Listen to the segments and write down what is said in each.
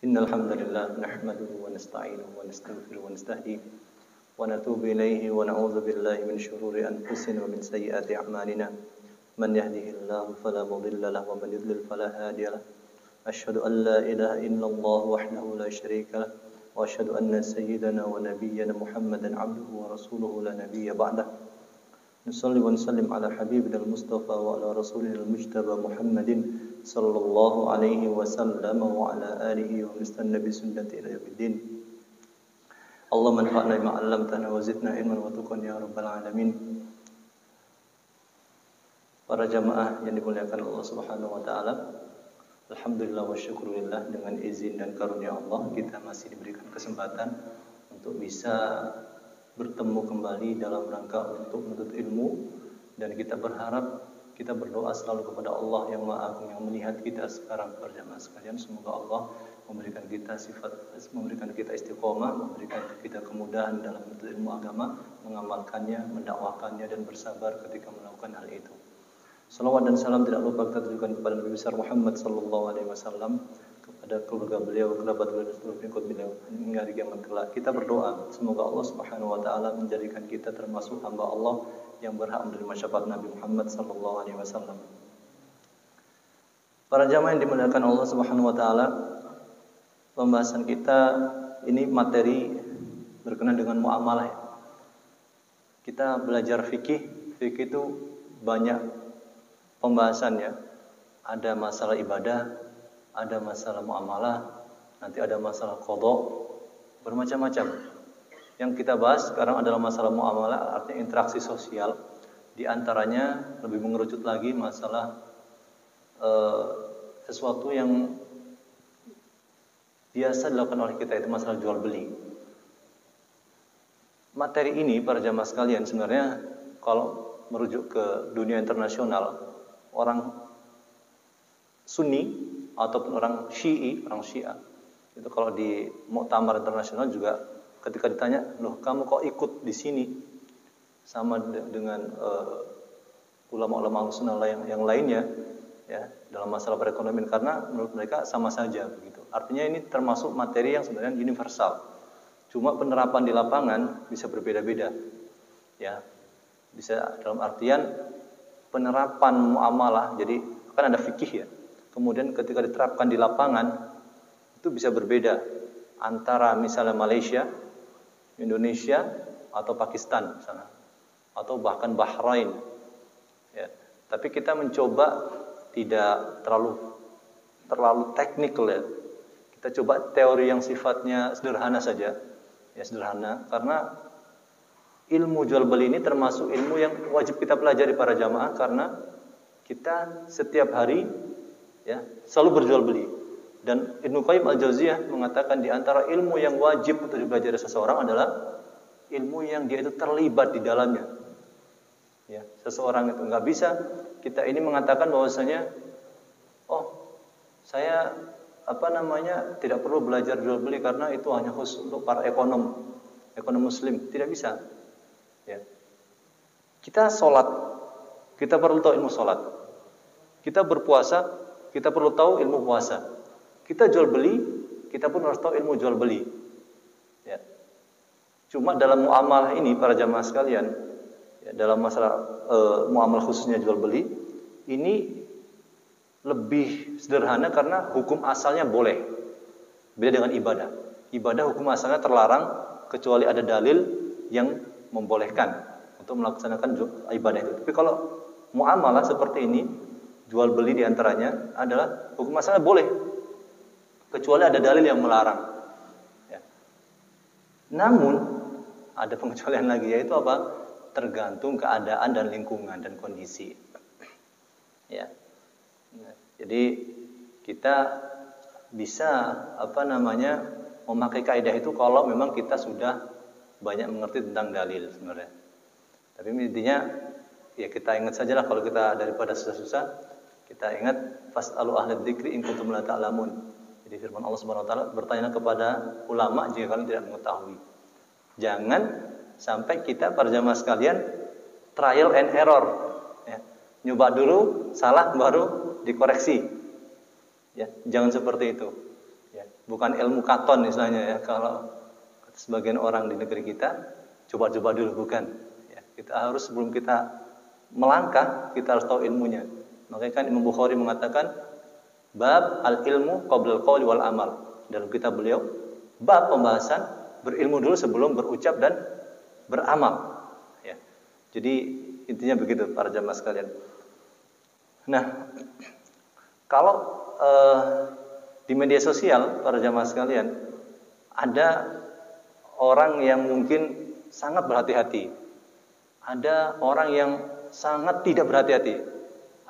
إن الحمد لله نحمده ونستعينه ونستغفره ونستهديه ونتوب إليه ونعوذ بالله من شرور أنفسنا ومن سيئات أعمالنا من يهده الله فلا مضل له ومن يضلل فلا هادي له أشهد أن لا إله إلا الله وحده لا شريك له وأشهد أن سيدنا ونبينا محمدا عبده ورسوله لا نبي بعده نصلي ونسلم على حبيبنا المصطفى وعلى رسولنا المجتبى محمد صلى الله عليه وسلم وعلى آله ومن استنى بسنته إلى يوم الدين اللهم انفعنا بما علمتنا وزدنا علما وتقا يا رب العالمين. Para jamaah yang dimuliakan Allah Subhanahu wa taala, alhamdulillah wa syukurillah, dengan izin dan karunia Allah kita masih diberikan kesempatan untuk bisa bertemu kembali dalam rangka untuk menuntut ilmu, dan kita berharap, kita berdoa selalu kepada Allah yang Maha Agung yang melihat kita sekarang para jamaah sekalian. Semoga Allah memberikan kita memberikan kita istiqomah, memberikan kita kemudahan dalam menuntut ilmu agama, mengamalkannya, mendakwahkannya, dan bersabar ketika melakukan hal itu. Salawat dan salam tidak lupa kita tujukan kepada Nabi besar Muhammad sallallahu alaihi wasallam, kepada keluarga beliau, kerabat beliau, dan seluruh pengikut beliau hingga hari kiamat kelak. Kita berdoa semoga Allah Subhanahu wa taala menjadikan kita termasuk hamba Allah yang berhak menerima syafaat Nabi Muhammad sallallahu alaihi wasallam. Para jamaah yang dimuliakan Allah Subhanahu wa taala, pembahasan kita ini materi berkenaan dengan muamalah. Kita belajar fikih itu banyak pembahasannya. Ada masalah ibadah, ada masalah muamalah, nanti ada masalah qada, bermacam-macam. Yang kita bahas sekarang adalah masalah muamalah, artinya interaksi sosial. Di antaranya lebih mengerucut lagi masalah sesuatu yang biasa dilakukan oleh kita, itu masalah jual beli. Materi ini para jamaah sekalian sebenarnya kalau merujuk ke dunia internasional, orang Sunni ataupun orang Syiah, itu kalau di muktamar internasional juga ketika ditanya, loh kamu kok ikut di sini sama dengan ulama-ulama sunnah yang lainnya, ya, dalam masalah perekonomian, karena menurut mereka sama saja begitu. Artinya ini termasuk materi yang sebenarnya universal. Cuma penerapan di lapangan bisa berbeda-beda, ya, bisa dalam artian penerapan muamalah. Jadi kan ada fikih ya. Kemudian ketika diterapkan di lapangan itu bisa berbeda antara misalnya Malaysia, Indonesia, atau Pakistan misalnya, atau bahkan Bahrain. Ya. Tapi kita mencoba tidak terlalu teknikal ya. Kita coba teori yang sifatnya sederhana saja. Ya, sederhana, karena ilmu jual beli ini termasuk ilmu yang wajib kita pelajari para jamaah, karena kita setiap hari ya selalu berjual beli. Dan Ibnu Qayyim al-Jauziyah mengatakan di antara ilmu yang wajib untuk dipelajari seseorang adalah ilmu yang dia itu terlibat di dalamnya. Ya, seseorang itu nggak bisa kita ini mengatakan bahwasanya, oh saya tidak perlu belajar jual beli karena itu hanya khusus untuk para ekonom muslim. Tidak bisa. Ya. Kita sholat, kita perlu tahu ilmu sholat. Kita berpuasa, kita perlu tahu ilmu puasa. Kita jual beli, kita pun harus tahu ilmu jual beli. Ya. Cuma dalam muamalah ini para jamaah sekalian, ya, dalam masalah muamalah khususnya jual beli, ini lebih sederhana karena hukum asalnya boleh. Beda dengan ibadah. Ibadah hukum asalnya terlarang kecuali ada dalil yang membolehkan untuk melaksanakan ibadah itu. Tapi kalau muamalah seperti ini, jual beli diantaranya adalah hukum asalnya boleh, kecuali ada dalil yang melarang. Ya. Namun ada pengecualian lagi, yaitu apa? Tergantung keadaan dan lingkungan dan kondisi. Ya. Nah, jadi kita bisa memakai kaidah itu kalau memang kita sudah banyak mengerti tentang dalil sebenarnya. Tapi intinya ya kita ingat sajalah, kalau kita daripada susah-susah, kita ingat fas'alu ahla dzikri in kuntum la ta'lamun. Jadi firman Allah Subhanahu wa taala, bertanya kepada ulama jika kalian tidak mengetahui. Jangan sampai kita para jamaah sekalian trial and error, ya. Nyoba dulu salah baru dikoreksi. Ya, jangan seperti itu. Ya, bukan ilmu katon istilahnya ya. Kalau sebagian orang di negeri kita coba-coba dulu, bukan. Ya, kita harus sebelum kita melangkah kita harus tahu ilmunya. Makanya kan Imam Bukhari mengatakan bab al-ilmu qabla al-qauli wal amal. Dalam kitab beliau bab pembahasan berilmu dulu sebelum berucap dan beramal. Ya. Jadi intinya begitu para jamaah sekalian. Nah, kalau di media sosial para jamaah sekalian ada orang yang mungkin sangat berhati-hati, ada orang yang sangat tidak berhati-hati,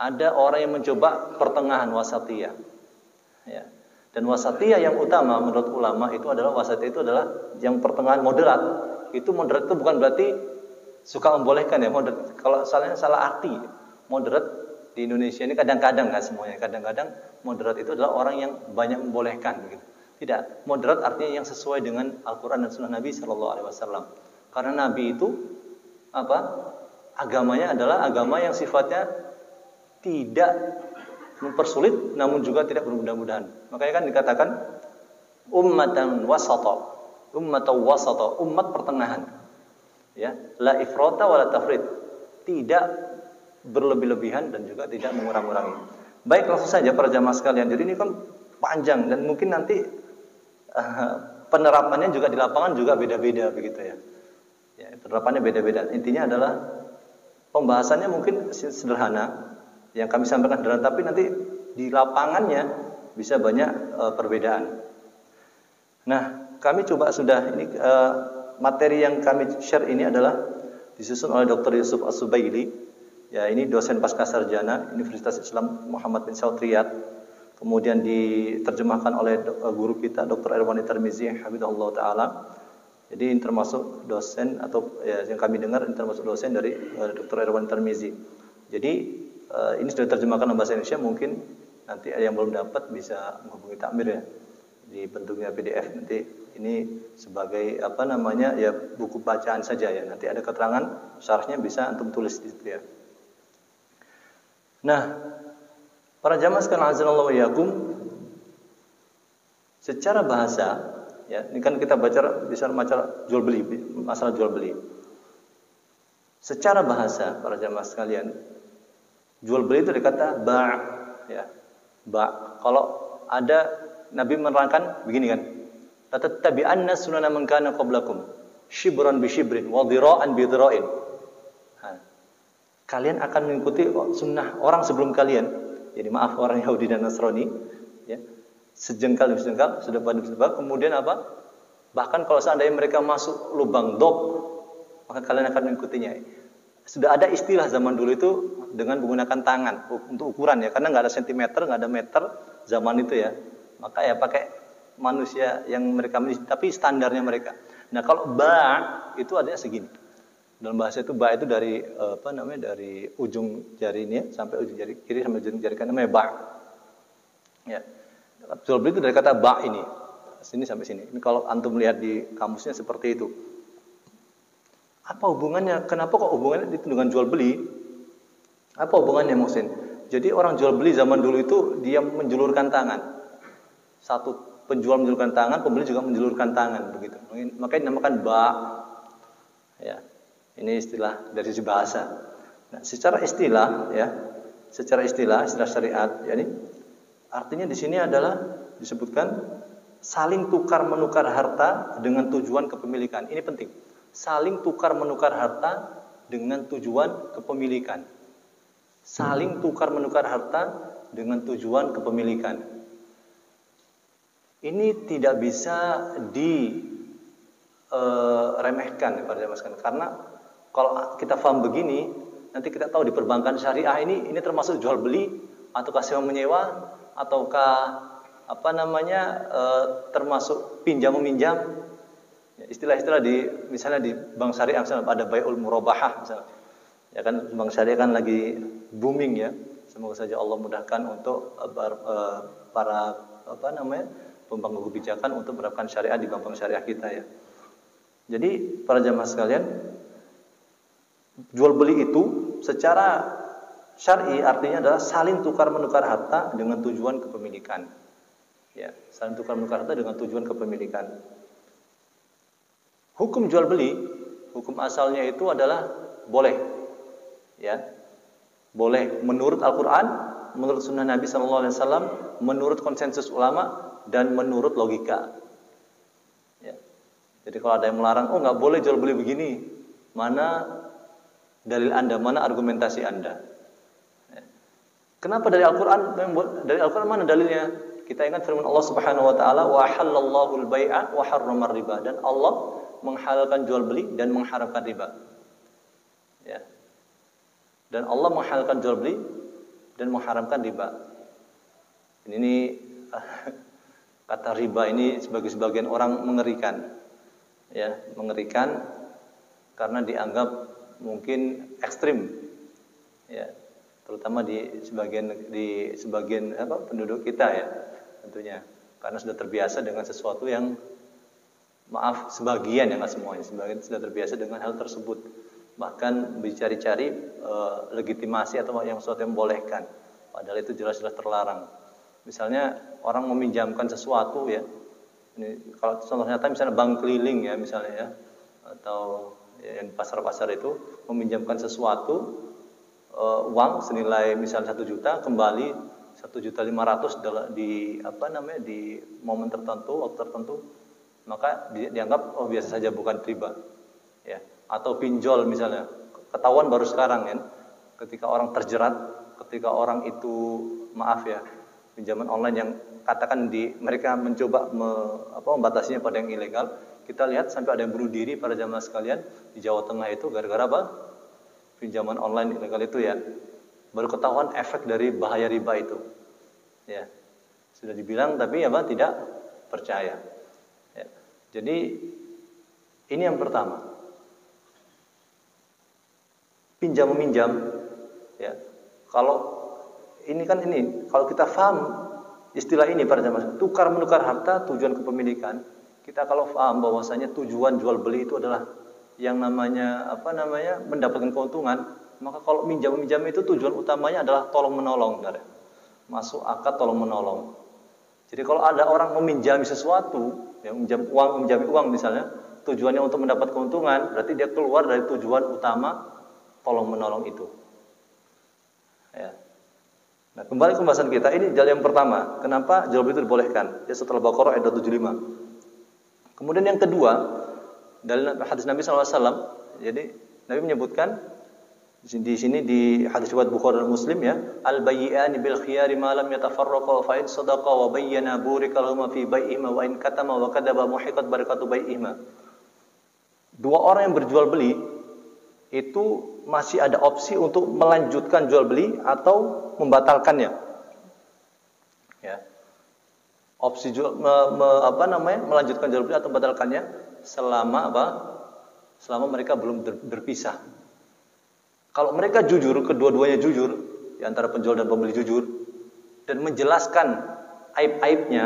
ada orang yang mencoba pertengahan wasatiyah. Ya. Dan wasatiyah yang utama menurut ulama itu adalah wasatiyah itu adalah yang pertengahan moderat. Itu moderat itu bukan berarti suka membolehkan ya. Moderat, kalau salah arti moderat di Indonesia ini kadang-kadang nggak semuanya. Kadang-kadang moderat itu adalah orang yang banyak membolehkan begitu. Tidak, moderat artinya yang sesuai dengan Al-Quran dan Sunnah Nabi Shallallahu Alaihi Wasallam. Karena Nabi itu agamanya adalah agama yang sifatnya tidak mempersulit, namun juga tidak bermudah-mudahan. Makanya kan dikatakan ummatan wasata, umat pertengahan. Ya, la ifrata wala tafrid, tidak berlebih-lebihan dan juga tidak mengurang-urangi. Baik, langsung saja para jamaah sekalian. Jadi ini kan panjang dan mungkin nanti penerapannya juga di lapangan juga beda-beda begitu ya. Ya, penerapannya beda-beda. Intinya adalah pembahasannya mungkin sederhana yang kami sampaikan sederhana, tapi nanti di lapangannya bisa banyak perbedaan. Nah, kami coba sudah ini materi yang kami share ini adalah disusun oleh Dr. Yusuf As-Subaili. Ya, ini dosen pascasarjana Universitas Islam Muhammad bin Saud Riyadh. Kemudian diterjemahkan oleh guru kita Dr. Irwani Tirmizi hafizahullah taala. Jadi ini termasuk dosen atau ya, yang kami dengar ini termasuk dosen dari Dr. Irwani Tirmizi. Jadi ini sudah diterjemahkan dalam bahasa Indonesia, mungkin nanti yang belum dapat bisa menghubungi Takmir ya. Di bentuknya PDF nanti ini sebagai ya buku bacaan saja ya. Nanti ada keterangan syarahnya bisa antum tulis di situ ya. Nah, para jamaah sekalian azanallahu wa iyyakum, secara bahasa ya, ini kan kita baca bisa masalah jual beli, masalah jual beli. Secara bahasa para jamaah sekalian, jual beli itu dikata ba' ya. Ba'. Kalau ada Nabi menerangkan begini kan. Tatattabi'anna sunana man kana qablakum shibran bi shibrin wa dhira'an bi dhira'in. Kalian akan mengikuti sunnah orang sebelum kalian. Jadi maaf orang Yahudi dan Nasrani ya. Sejengkal demi sejengkal, sedebat demi sedebat. Kemudian apa? Bahkan kalau seandainya mereka masuk lubang dok, maka kalian akan mengikutinya. Sudah ada istilah zaman dulu itu dengan menggunakan tangan untuk ukuran ya, karena nggak ada sentimeter, nggak ada meter zaman itu ya. Maka ya pakai manusia yang mereka miliki, tapi standarnya mereka. Nah kalau ba itu adanya segini. Dalam bahasa itu ba itu dari dari ujung jari ini ya, sampai ujung jari kiri sampai ujung jari kanan namanya ba. Ya. Jual beli itu dari kata ba ini. Sini sampai sini. Ini kalau antum lihat di kamusnya seperti itu. Apa hubungannya? Kenapa kok hubungannya itu dengan jual beli? Apa hubungannya Muhsin? Jadi orang jual beli zaman dulu itu dia menjulurkan tangan. Satu penjual menjulurkan tangan, pembeli juga menjulurkan tangan begitu. Makanya dinamakan ba. Ya. Ini istilah dari sisi bahasa. Nah, secara istilah ya, istilah syariat, yakni artinya di sini adalah disebutkan saling tukar menukar harta dengan tujuan kepemilikan. Ini penting. Saling tukar menukar harta dengan tujuan kepemilikan. Saling tukar menukar harta dengan tujuan kepemilikan. Ini tidak bisa diremehkan pada zaman, karena kalau kita paham begini, nanti kita tahu di perbankan syariah ini termasuk jual beli ataukah sewa menyewa ataukah termasuk pinjam meminjam. Istilah-istilah misalnya di bank syariah misalnya ada bai'ul murabahah misalnya. Ya kan bank syariah kan lagi booming ya. Semoga saja Allah mudahkan untuk para pemangku kebijakan untuk menerapkan syariah di bank syariah kita ya. Jadi para jamaah sekalian, jual beli itu secara syar'i artinya adalah saling tukar menukar harta dengan tujuan kepemilikan. Ya, saling tukar menukar harta dengan tujuan kepemilikan. Hukum jual beli, hukum asalnya itu adalah boleh. Ya. Boleh menurut Al-Qur'an, menurut sunnah Nabi SAW, menurut konsensus ulama, dan menurut logika. Ya. Jadi kalau ada yang melarang, oh nggak boleh jual beli begini, mana dalil Anda, mana argumentasi Anda? Ya. Kenapa dari Al-Qur'an? Dari Al-Qur'an mana dalilnya? Kita ingat firman Allah Subhanahu wa taala, wa halallahu al-bai'a wa harrama riba, dan Allah menghalalkan jual beli dan mengharamkan riba. Ya. Dan Allah menghalalkan jual beli dan mengharamkan riba. Ini kata riba ini sebagai sebagian orang mengerikan. Ya, mengerikan karena dianggap mungkin ekstrim. Ya. Terutama di sebagian penduduk kita ya, tentunya. Karena sudah terbiasa dengan sesuatu yang, maaf, sebagian ya, nggak semuanya, sebagian sudah terbiasa dengan hal tersebut. Bahkan dicari-cari legitimasi atau yang sesuatu yang membolehkan, padahal itu jelas-jelas terlarang. Misalnya orang meminjamkan sesuatu ya, ini kalau contoh nyata misalnya bank keliling ya misalnya ya, atau ya, yang pasar-pasar itu meminjamkan sesuatu, uang senilai misal 1 juta, kembali 1.500.000 di momen tertentu, waktu tertentu, maka dianggap oh biasa saja, bukan riba. Ya. Atau pinjol misalnya, ketahuan baru sekarang kan, ketika orang terjerat, ketika orang itu, maaf ya, pinjaman online yang katakan mereka mencoba membatasinya pada yang ilegal. Kita lihat sampai ada yang bunuh diri pada jamaah sekalian di Jawa Tengah itu gara-gara apa? Pinjaman online ilegal itu ya. Baru ketahuan efek dari bahaya riba itu. Ya. Sudah dibilang tapi tidak percaya. Ya. Jadi ini yang pertama. Pinjam meminjam ya. Kalau kalau kita paham istilah ini para jamaah, tukar menukar harta tujuan kepemilikan, kita kalau paham bahwasanya tujuan jual beli itu adalah yang namanya mendapatkan keuntungan, maka kalau minjam itu tujuan utamanya adalah tolong menolong, benar. Masuk akad tolong menolong. Jadi kalau ada orang meminjami sesuatu, yang meminjami uang misalnya, tujuannya untuk mendapat keuntungan, berarti dia keluar dari tujuan utama tolong menolong itu. Ya. Nah, kembali ke pembahasan kita, ini dalil yang pertama, kenapa jual beli itu dibolehkan? Ya, setelah Baqarah ayat 75. Kemudian yang kedua, dalil hadis Nabi SAW. Jadi Nabi menyebutkan di sini di hadis riwayat Bukhari dan Muslim ya, al-bayyi'ani bil khiyari ma lam yatafarraqa fa in sadaqa wa bayyana burika lahum fi bai'ihima wa in katama wa kadaba muhiqat barakatu bai'ihima. Dua orang yang berjual beli itu masih ada opsi untuk melanjutkan jual beli atau membatalkannya. Ya. Opsi melanjutkan jual beli atau membatalkannya selama mereka belum berpisah. Kalau mereka jujur, kedua-duanya jujur, di antara penjual dan pembeli jujur, dan menjelaskan aib-aibnya,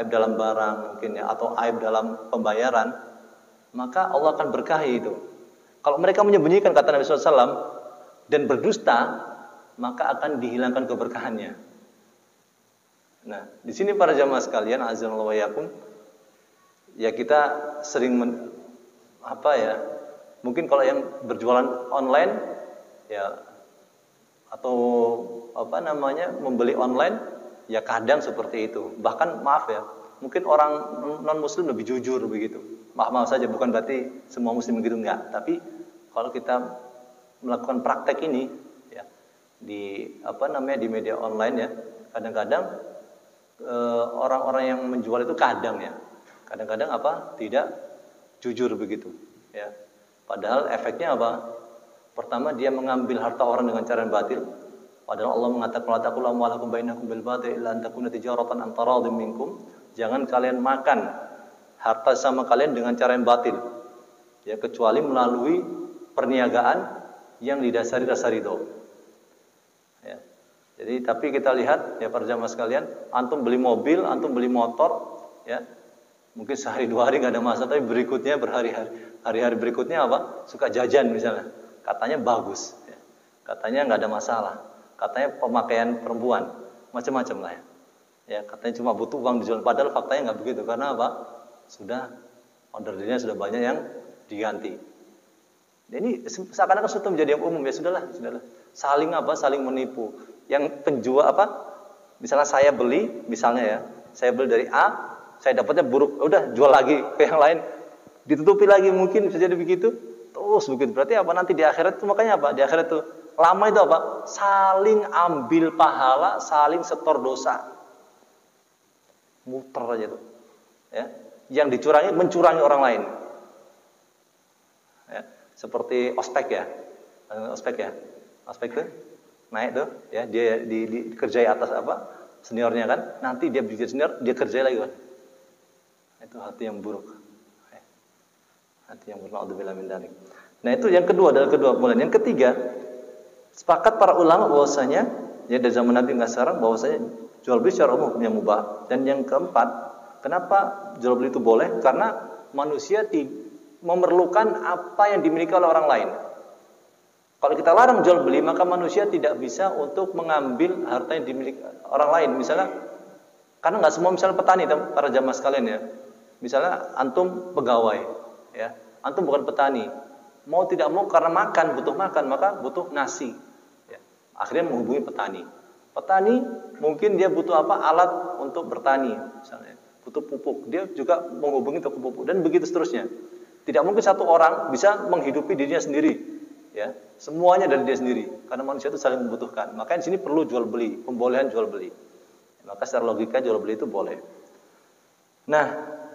aib dalam barang mungkin ya, atau aib dalam pembayaran, maka Allah akan berkahi itu. Kalau mereka menyembunyikan, kata Nabi SAW, dan berdusta, maka akan dihilangkan keberkahannya. Nah, di sini para jamaah sekalian, azanallahu wa iyyakum, ya kita sering mungkin kalau yang berjualan online ya, atau membeli online ya, kadang seperti itu. Bahkan maaf ya, mungkin orang non muslim lebih jujur begitu. Maaf saja, bukan berarti semua muslim begitu, enggak. Tapi kalau kita melakukan praktek ini ya, di media online ya, kadang-kadang orang-orang yang menjual itu kadang-kadang tidak jujur begitu ya. Padahal efeknya apa? Pertama, dia mengambil harta orang dengan cara yang batil. Padahal Allah mengatakan, la taqulu amwalakum bainakum bil batil illa an takuna tijaratan an taradhim minkum. Jangan kalian makan harta sama kalian dengan cara yang batil. Ya, kecuali melalui perniagaan yang didasari rasa ridho. Ya. Jadi tapi kita lihat ya para jamaah sekalian, antum beli mobil, antum beli motor, ya. Mungkin sehari dua hari nggak ada masalah, tapi berikutnya hari-hari berikutnya suka jajan misalnya. Katanya bagus, ya. Katanya nggak ada masalah, katanya pemakaian perempuan, macam-macam lah ya. Ya, katanya cuma butuh uang dijual, padahal faktanya nggak begitu. Karena apa? Sudah ordernya sudah banyak yang diganti. Ini seakan-akan sudah menjadi yang umum, ya sudahlah. Saling apa? Saling menipu. Yang penjual apa? Misalnya saya beli, misalnya ya, saya beli dari A, saya dapatnya buruk, udah jual lagi ke yang lain, ditutupi lagi, mungkin bisa jadi begitu. Terus begitu. Berarti apa? Nanti di akhirat itu, makanya apa? Di akhirat itu lama itu apa? Saling ambil pahala, saling setor dosa. Muter aja tuh. Ya. Yang dicurangi mencurangi orang lain. Ya. Seperti ospek ya. Ospek ya. Ospek tuh naik tuh, ya, dia dikerjai atas apa? Seniornya kan. Nanti dia bikin senior, dia kerjai lagi kan. Itu hati yang buruk. Hati yang buruk, naudzubillah min dzalik. Nah, itu yang kedua, adalah kedua bulan. Yang ketiga, sepakat para ulama bahwasanya ya dari zaman Nabi hingga sekarang bahwasanya jual beli secara umum yang mubah. Dan yang keempat, kenapa jual beli itu boleh? Karena manusia memerlukan apa yang dimiliki oleh orang lain. Kalau kita larang jual beli, maka manusia tidak bisa untuk mengambil harta yang dimiliki orang lain. Misalnya, karena nggak semua, misalnya petani, para jamaah sekalian ya. Misalnya antum pegawai, ya, antum bukan petani. Mau tidak mau karena butuh makan, maka butuh nasi. Ya. Akhirnya menghubungi petani. Petani mungkin dia butuh apa? Alat untuk bertani, misalnya. Butuh pupuk, dia juga menghubungi toko pupuk, dan begitu seterusnya. Tidak mungkin satu orang bisa menghidupi dirinya sendiri. Ya, semuanya dari dia sendiri, karena manusia itu saling membutuhkan. Makanya di sini perlu jual beli, pembolehan jual beli. Maka secara logika jual beli itu boleh. Nah,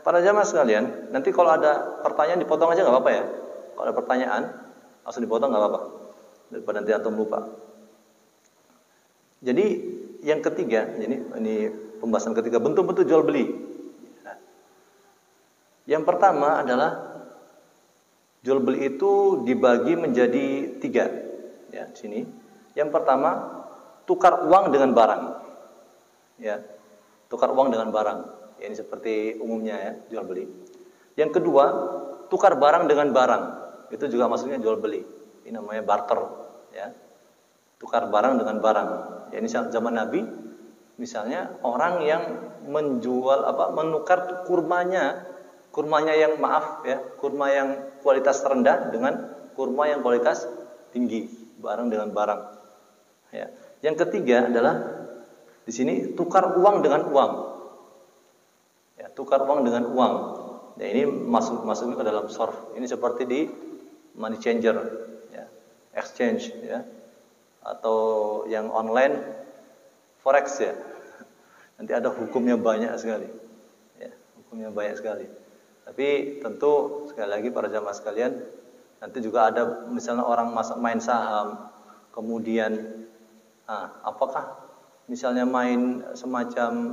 para jamaah sekalian, nanti kalau ada pertanyaan dipotong aja nggak apa-apa ya. Kalau ada pertanyaan langsung dipotong nggak apa-apa, daripada nanti antum lupa. Jadi yang ketiga, ini pembahasan ketiga, bentuk-bentuk jual beli. Nah, yang pertama adalah jual beli itu dibagi menjadi 3. Ya, di sini. Yang pertama, tukar uang dengan barang. Ya, tukar uang dengan barang. Ya, ini seperti umumnya ya, jual beli. Yang kedua, tukar barang dengan barang. Itu juga maksudnya jual beli. Ini namanya barter. Ya, tukar barang dengan barang. Ya, ini zaman Nabi, misalnya orang yang menukar kurmanya yang kurma yang kualitas rendah dengan kurma yang kualitas tinggi, barang dengan barang. Ya. Yang ketiga adalah di sini tukar uang dengan uang. Ya, tukar uang dengan uang. Ya, ini masuknya ke dalam sorf. Ini seperti di money changer, ya, exchange, ya, atau yang online forex ya. Nanti ada hukumnya banyak sekali. Ya, hukumnya banyak sekali. Tapi tentu sekali lagi para jamaah sekalian, nanti juga ada misalnya orang main saham, kemudian apakah misalnya main semacam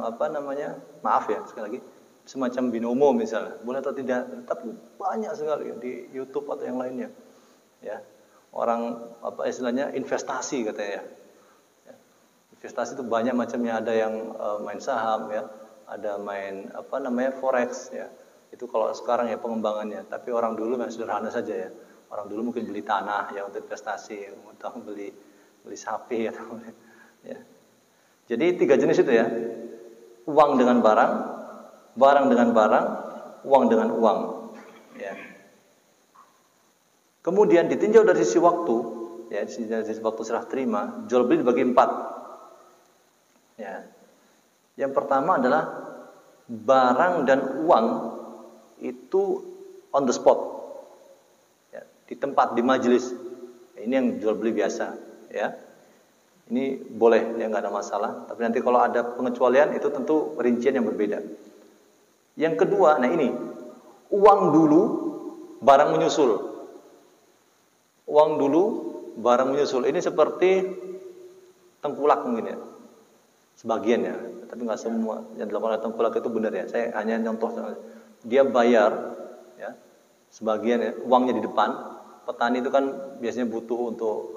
sekali lagi, semacam binomo misalnya, boleh atau tidak? Tapi banyak sekali di YouTube atau yang lainnya. Ya. Orang istilahnya investasi katanya ya. Investasi itu banyak macamnya, ada yang main saham ya, ada main forex ya. Itu kalau sekarang ya pengembangannya, tapi orang dulu memang sederhana saja ya. Orang dulu mungkin beli tanah ya untuk investasi, atau beli sapi atau ya. Jadi 3 jenis itu ya. Uang dengan barang, barang dengan barang, uang dengan uang. Ya. Kemudian ditinjau dari sisi waktu, ya, dari sisi waktu serah terima, jual beli dibagi 4. Ya. Yang pertama adalah barang dan uang itu on the spot, ya, di tempat, di majelis. Ini yang jual beli biasa, ya. Ini boleh, ya, nggak ada masalah. Tapi nanti kalau ada pengecualian itu tentu rincian yang berbeda. Yang kedua, nah ini uang dulu, barang menyusul. Uang dulu, barang menyusul. Ini seperti tengkulak mungkin ya, sebagian ya, tapi nggak semua. Yang dilakukan oleh tengkulak itu benar ya. Saya hanya contoh. Dia bayar, ya, sebagian ya, uangnya di depan. Petani itu kan biasanya butuh untuk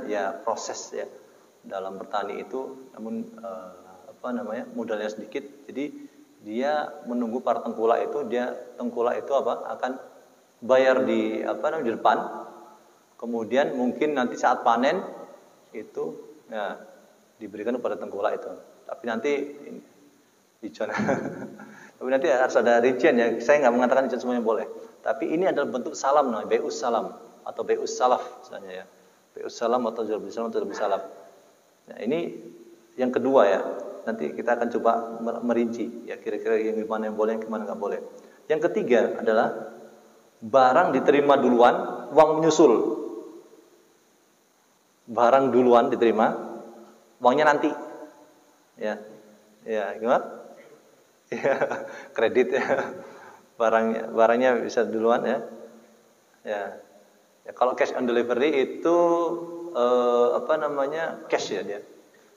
ya proses ya dalam bertani itu, namun modalnya sedikit. Jadi dia menunggu para tengkulak itu, tengkulak itu akan bayar di depan. Kemudian mungkin nanti saat panen itu, ya, diberikan kepada tengkulak itu. Tapi nanti icon. Tapi nanti harus ada rincian ya. Saya nggak mengatakan icon semuanya boleh. Tapi ini adalah bentuk salam, namanya bai'us salam atau bai'us salaf misalnya ya. Bai'us salam atau jual beli salam atau jual beli salaf. Nah, ini yang kedua ya. Nanti kita akan coba merinci ya kira-kira yang mana yang boleh, yang mana nggak boleh. Yang ketiga adalah barang diterima duluan, uang menyusul. Barang duluan diterima, uangnya nanti. Ya. Ya, gimana? Ya, kredit ya. Barangnya bisa duluan ya. Ya. Ya, kalau cash on delivery itu cash ya dia.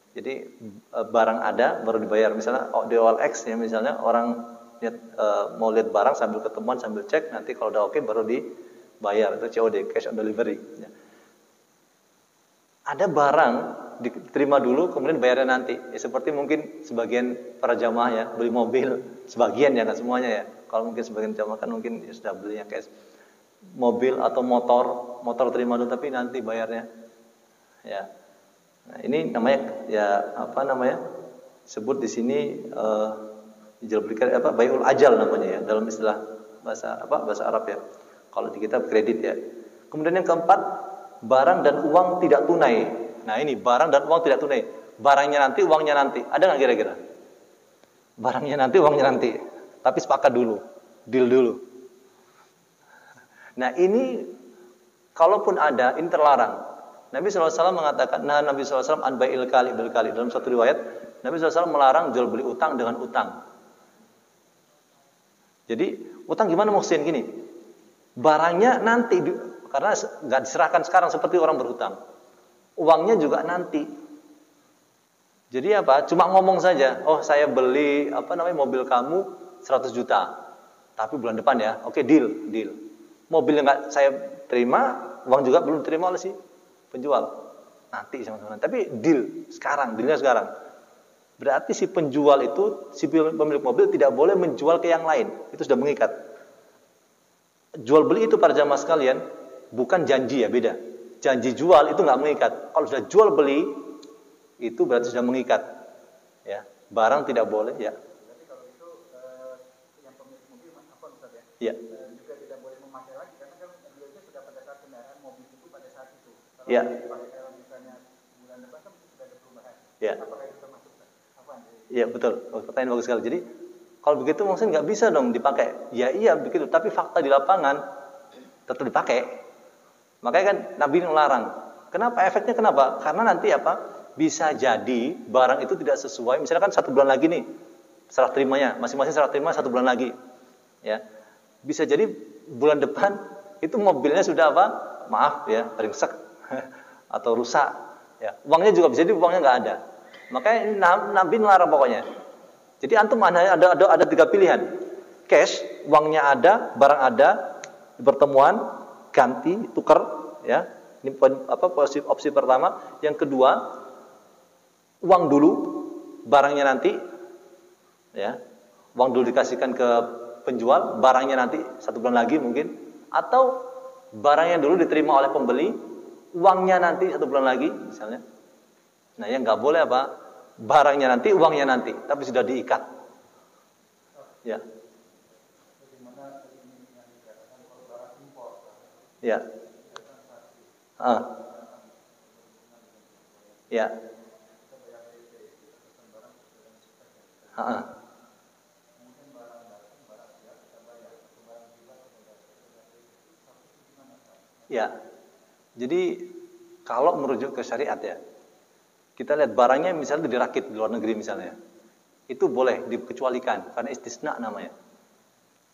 Jadi barang ada baru dibayar. Misalnya di OLX ya, misalnya orang mau lihat barang sambil ketemuan sambil cek, nanti kalau udah oke baru dibayar. Itu COD, cash on delivery ya. Ada barang diterima dulu kemudian bayarnya nanti ya, seperti mungkin sebagian para jamaah ya beli mobil, sebagian ya, nggak semuanya ya. Kalau mungkin sebagian jamaah kan mungkin ya sudah belinya cash. Mobil atau motor terima dulu tapi nanti bayarnya ya. Nah, ini namanya sebut di sini jual beli bai'ul ajal namanya ya dalam istilah bahasa Arab ya. Kalau di kitab kredit ya. Kemudian yang keempat, barang dan uang tidak tunai. Nah, ini barang dan uang tidak tunai. Barangnya nanti, uangnya nanti. Ada nggak kira-kira? Barangnya nanti, uangnya nanti. Tapi sepakat dulu, deal dulu. Nah, ini kalaupun ada, ini terlarang. Nabi SAW mengatakan, Nabi SAW an bai'il kali bil kali. Dalam satu riwayat, Nabi SAW melarang jual beli utang dengan utang. Jadi, utang gimana maksudnya gini? Barangnya nanti, karena nggak diserahkan sekarang seperti orang berhutang. Uangnya juga nanti. Jadi apa? Cuma ngomong saja. Oh, saya beli mobil kamu 100 juta. Tapi bulan depan ya. Oke, deal. Mobilnya nggak saya terima, uang juga belum diterima oleh si penjual. Nanti sama-sama. Tapi dealnya sekarang. Berarti si penjual itu, si pemilik mobil tidak boleh menjual ke yang lain. Itu sudah mengikat. Jual beli itu para jamaah sekalian bukan janji ya, beda. Janji jual itu nggak mengikat. Kalau sudah jual beli itu berarti sudah mengikat. Ya, barang tidak boleh ya. Berarti kalau itu yang pemilik mobil Ustaz Ya. Ya. Juga tidak boleh memakai lagi karena kan dia sudah pada saat kendaraan mobil itu pada saat itu. Kalau Ya. dipakai kalau misalnya bulan depan kan sudah ada perubahan. Ya. Apakah itu termasuk apaan? Iya, betul. Pertanyaan bagus sekali. Jadi kalau begitu maksudnya nggak bisa dong dipakai. Ya iya begitu. Tapi fakta di lapangan tetap dipakai. Makanya kan Nabi melarang. Kenapa? Efeknya kenapa? Karena nanti bisa jadi barang itu tidak sesuai. Misalnya kan 1 bulan lagi nih serah terimanya, masing-masing serah terima 1 bulan lagi. Ya, bisa jadi bulan depan itu mobilnya sudah maaf ya, ringsek atau rusak. Ya, uangnya juga bisa jadi uangnya nggak ada. Makanya Nabi melarang pokoknya. Jadi antum ada 3 pilihan. Cash, uangnya ada, barang ada, pertemuan ganti, tukar, ya. Ini opsi pertama. Yang kedua, uang dulu, barangnya nanti, ya. Uang dulu dikasihkan ke penjual, barangnya nanti 1 bulan lagi mungkin, atau barangnya dulu diterima oleh pembeli, uangnya nanti 1 bulan lagi, misalnya. Nah, yang nggak boleh barangnya nanti, uangnya nanti, tapi sudah diikat, ya. Ya. Ya. Ya. Jadi kalau merujuk ke syariat ya, kita lihat barangnya misalnya dirakit di luar negeri misalnya, itu boleh dikecualikan karena istisna namanya.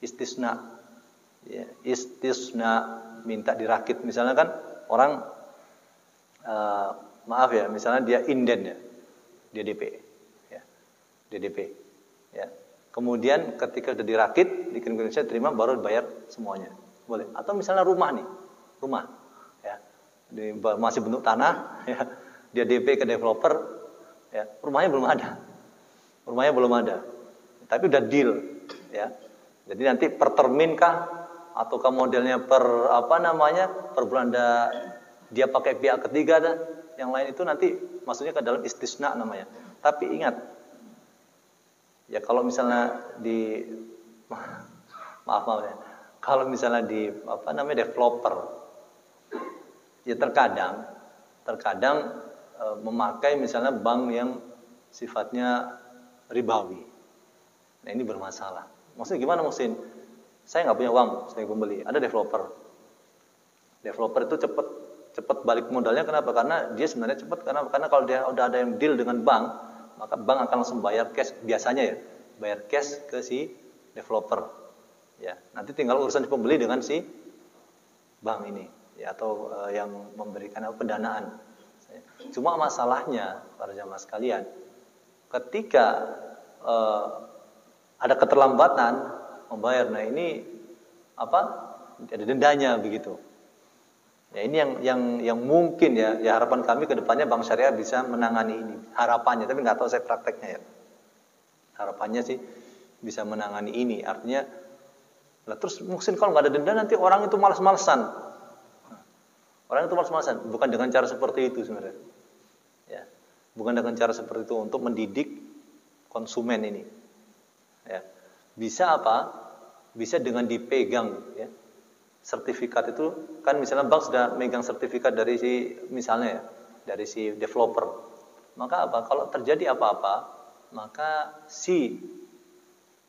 Istisna, ya, istisna minta dirakit. Misalnya kan orang maaf ya, misalnya dia inden ya, dia DP, ya, dia DP, ya. Kemudian ketika sudah dirakit, dikirim ke Indonesia, terima baru dibayar semuanya, boleh. Atau misalnya rumah, ya, masih bentuk tanah, ya, dia DP ke developer, ya, rumahnya belum ada, tapi udah deal, ya. Jadi nanti per termin kah, ataukah modelnya per per bulan dia pakai pihak ketiga dah, yang lain itu nanti maksudnya ke dalam istisna namanya. Tapi ingat, ya kalau misalnya di maaf ya, kalau misalnya di developer, ya terkadang memakai misalnya bank yang sifatnya ribawi. Nah ini bermasalah. Maksudnya gimana Muhsin? Saya nggak punya uang sebagai pembeli, ada developer. Developer itu cepat balik modalnya, kenapa? Karena dia sebenarnya cepat, karena kalau dia udah ada yang deal dengan bank, maka bank akan langsung bayar cash, biasanya ya, bayar cash ke si developer. Ya, nanti tinggal urusan pembeli dengan si bank ini, ya, atau yang memberikan pendanaan. Cuma masalahnya para jamaah sekalian, ketika ada keterlambatan membayar, nah ini ada dendanya begitu. Ya ini yang mungkin ya harapan kami ke depannya Bank Syariah bisa menangani ini. Harapannya, tapi nggak tahu saya prakteknya ya. Harapannya sih bisa menangani ini. Artinya, lah terus mungkin kalau nggak ada denda nanti orang itu malas-malasan. Orang itu malas-malasan. Bukan dengan cara seperti itu sebenarnya. Ya, bukan dengan cara seperti itu untuk mendidik konsumen ini. Ya, bisa apa? Bisa dengan dipegang ya. Sertifikat itu kan misalnya bank sudah megang sertifikat dari si misalnya ya, dari si developer. Maka apa? Kalau terjadi apa-apa, maka si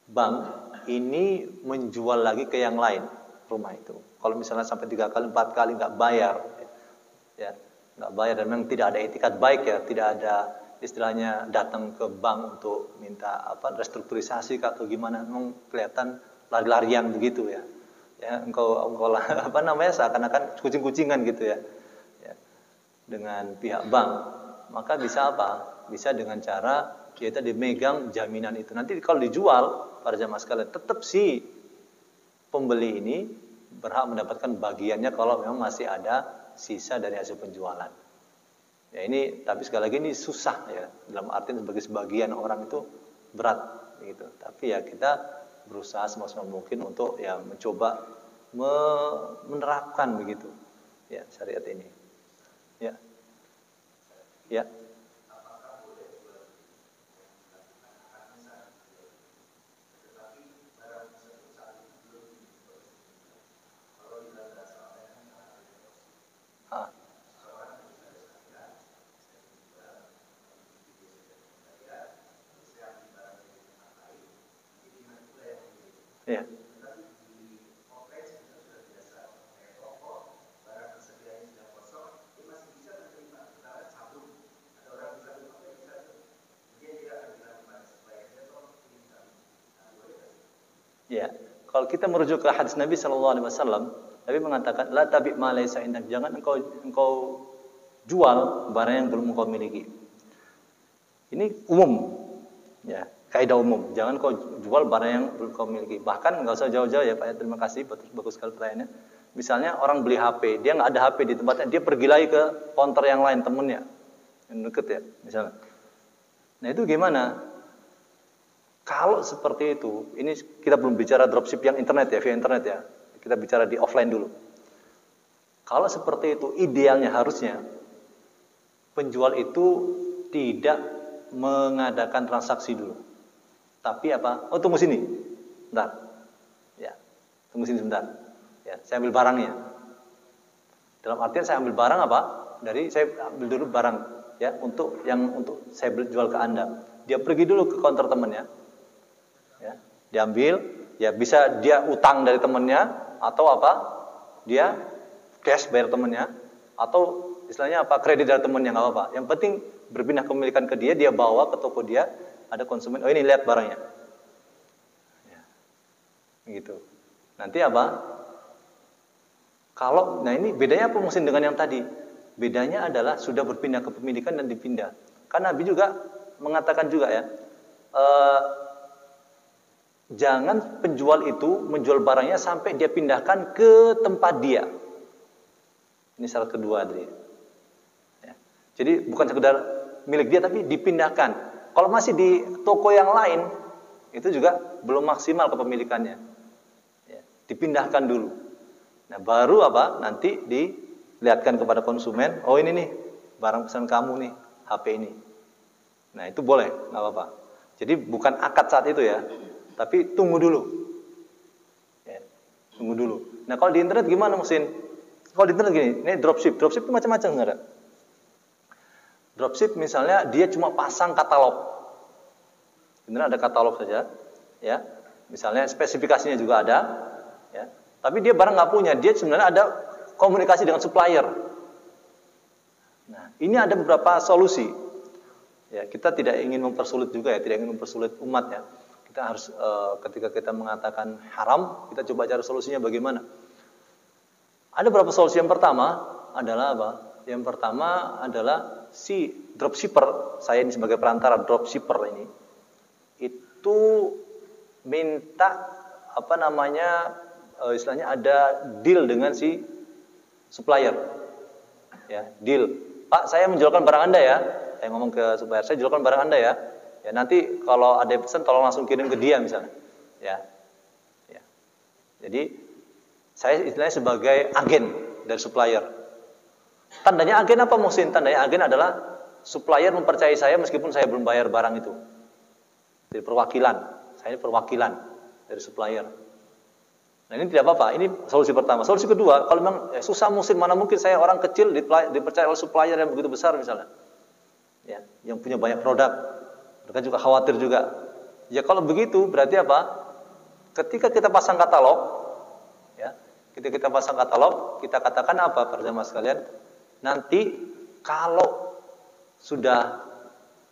bank ini menjual lagi ke yang lain rumah itu. Kalau misalnya sampai 3 kali 4 kali nggak bayar, ya nggak bayar dan memang tidak ada etikat baik ya, tidak ada istilahnya datang ke bank untuk minta restrukturisasi atau gimana, memang kelihatan lari-larian begitu ya. Ya, engkau seakan-akan kucing-kucingan gitu ya. Ya. Dengan pihak bank, maka bisa apa? Bisa dengan cara kita dimegang jaminan itu. Nanti kalau dijual para jamaah sekalian, tetap si pembeli ini berhak mendapatkan bagiannya kalau memang masih ada sisa dari hasil penjualan. Ya ini, tapi sekali lagi ini susah ya, dalam artian sebagai sebagian orang itu berat gitu. Tapi ya kita berusaha semaksimal mungkin untuk ya mencoba menerapkan begitu ya syariat ini ya ya ah. Ya. Ya, kalau kita merujuk ke hadis Nabi Shallallahu Alaihi Wasallam, Nabi mengatakan, la tabi ma laysa indak, jangan engkau jual barang yang belum engkau miliki. Ini umum, ya, kaidah umum. Jangan kau jual barang yang belum kau miliki. Bahkan nggak usah jauh-jauh ya Pak. Ya, terima kasih, bagus sekali pertanyaannya. Misalnya orang beli HP, dia nggak ada HP di tempatnya, dia pergi lagi ke counter yang lain temennya, yang deket ya, misalnya. Nah itu gimana? Kalau seperti itu, ini kita belum bicara dropship yang internet ya, via internet ya. Kita bicara di offline dulu. Kalau seperti itu, idealnya harusnya penjual itu tidak mengadakan transaksi dulu. Tapi apa? Oh tunggu sini, bentar. Ya, tunggu sini sebentar. Ya, saya ambil barangnya. Dalam artian saya ambil barang apa? Saya ambil dulu barang ya untuk saya jual ke Anda. Dia pergi dulu ke counter temannya. Ya, diambil, ya bisa dia utang dari temannya atau apa? Dia cash bayar temannya atau istilahnya apa? Kredit dari temannya, nggak apa-apa. Yang penting berpindah kepemilikan ke dia, dia bawa ke toko dia, ada konsumen, oh ini lihat barangnya. Ya. Gitu. Nanti apa? Nah ini bedanya apa mungkin dengan yang tadi? Bedanya adalah sudah berpindah kepemilikan dan dipindah. Karena Nabi juga mengatakan juga ya, jangan penjual itu menjual barangnya sampai dia pindahkan ke tempat dia. Ini syarat kedua tadi. Ya. Jadi bukan sekedar milik dia tapi dipindahkan. Kalau masih di toko yang lain itu juga belum maksimal kepemilikannya. Ya. Dipindahkan dulu. Nah baru apa? Nanti dilihatkan kepada konsumen. Oh ini nih barang pesanan kamu nih, HP ini. Nah itu boleh, nggak apa-apa. Jadi bukan akad saat itu ya, tapi tunggu dulu. Ya, tunggu dulu. Nah kalau di internet gimana Musin? Kalau di internet gini, ini dropship itu macam-macam sebenarnya. Dropship misalnya dia cuma pasang katalog. Benar ada katalog saja, ya. Misalnya spesifikasinya juga ada, ya. Tapi dia barang nggak punya, dia sebenarnya ada komunikasi dengan supplier. Nah, ini ada beberapa solusi. Ya, kita tidak ingin mempersulit juga ya, tidak ingin mempersulit umat ya. Kita harus ketika kita mengatakan haram, kita coba cari solusinya bagaimana. Ada beberapa solusi. Yang pertama adalah apa? Yang pertama adalah si dropshipper, saya ini sebagai perantara dropshipper ini, itu minta istilahnya ada deal dengan si supplier. Ya, deal. Pak, saya menjualkan barang Anda ya. Saya ngomong ke supplier, saya jualkan barang Anda ya. Ya, nanti kalau ada yang pesan tolong langsung kirim ke dia misalnya. Ya. Ya. Jadi saya istilahnya sebagai agen dari supplier. Tandanya agen apa Muhsin? Tandanya agen adalah supplier mempercayai saya meskipun saya belum bayar barang itu. Jadi perwakilan. Saya ini perwakilan dari supplier. Nah ini tidak apa-apa. Ini solusi pertama. Solusi kedua, kalau memang susah Muhsin, mana mungkin saya orang kecil dipercaya oleh supplier yang begitu besar misalnya. Ya, yang punya banyak produk. Mereka juga khawatir juga. Ya kalau begitu berarti apa? Ketika kita pasang katalog, ya, ketika kita pasang katalog, kita katakan apa para jamaah sekalian? Nanti kalau sudah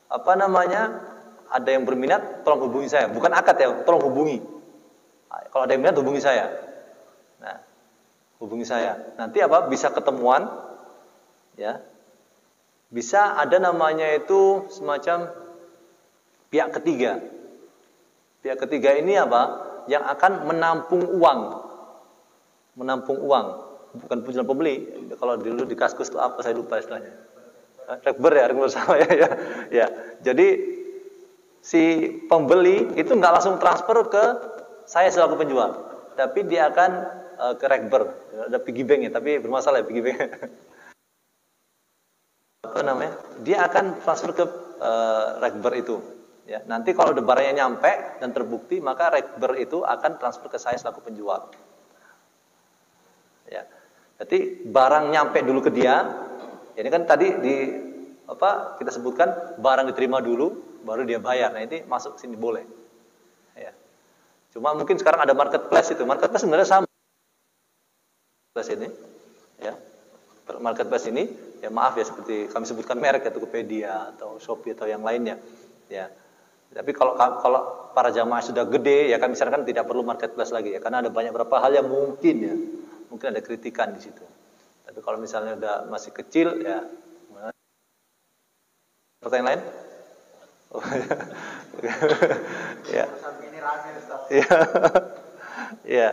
ada yang berminat, tolong hubungi saya. Bukan akad ya, tolong hubungi. Kalau ada yang minat hubungi saya. Nah, hubungi saya. Nanti apa? Bisa ketemuan, ya. Bisa ada namanya itu semacam pihak ketiga. Pihak ketiga ini apa? Yang akan menampung uang. Menampung uang, bukan penjual pembeli. Kalau dulu di Kaskus itu apa? Saya lupa istilahnya. Rekber sama ya. Ya. Jadi si pembeli itu nggak langsung transfer ke saya selaku penjual, tapi dia akan ke rekber. Ada piggy bank ya, tapi bermasalah ya piggy bank. Dia akan transfer ke rekber itu. Ya, nanti kalau udah barangnya nyampe dan terbukti, maka rekber itu akan transfer ke saya selaku penjual. Ya, jadi barang nyampe dulu ke dia. Ini kan tadi kita sebutkan barang diterima dulu, baru dia bayar. Nah ini masuk sini boleh. Ya. Cuma mungkin sekarang ada marketplace itu. Marketplace sebenarnya sama. Marketplace ini, ya. Marketplace ini, ya maaf ya seperti kami sebutkan merek ya, Tokopedia atau Shopee atau yang lainnya. Ya. Tapi kalau para jamaah sudah gede, ya kan misalkan tidak perlu marketplace lagi ya, karena ada banyak beberapa hal yang mungkin ada kritikan di situ. Tapi kalau misalnya udah masih kecil, ya. Pertanyaan lain? Oh, ya. Ya. Ya.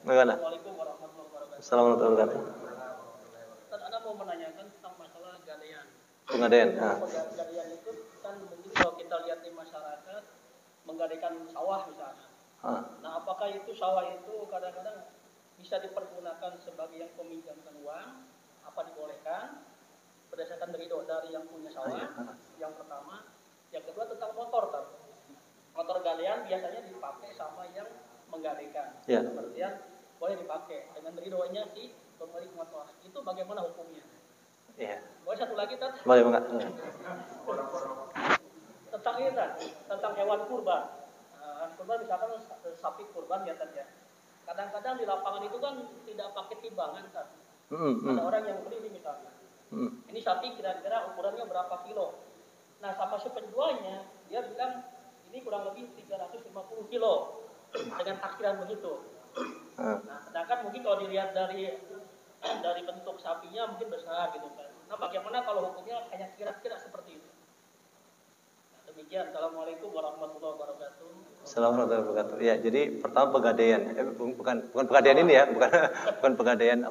Bagaimana? Assalamualaikum warahmatullahi wabarakatuh. Anda mau menanyakan tentang masalah gadaian. Pengadaian. Gadaian itu kan mungkin kalau kita lihat di masyarakat menggadaikan sawah misalnya. Nah, apakah itu sawah itu kadang-kadang bisa dipergunakan sebagai yang meminjamkan uang? Apa dibolehkan? Berdasarkan ridho dari yang punya sawah. Yang pertama, yang kedua tentang motor kan. Motor gadaian biasanya dipakai sama yang menggadaikan. Ya. Kemudian boleh dipakai dengan ridhonya si pemilik motor. Itu bagaimana hukumnya? Iya. Boleh satu lagi Tat? Boleh enggak? Tentang ini Tat, tentang hewan kurban. Kurban misalkan sapi kurban ya Tat ya. Kadang-kadang di lapangan itu kan tidak pakai timbangan Tat. Ada orang yang beli ini misalnya. Ini sapi kira-kira ukurannya berapa kilo. Nah sama si penjualnya, dia bilang ini kurang lebih 350 kilo. Dengan takdiran begitu. Nah sedangkan mungkin kalau dilihat dari bentuk sapinya mungkin besar gitu kan. Nah bagaimana kalau hukumnya hanya kira-kira seperti itu? Nah, demikian. Assalamualaikum warahmatullahi wabarakatuh. Assalamualaikum warahmatullahi wabarakatuh. Ya, jadi pertama pegadaian, bukan pegadaian ini ya, bukan pegadaian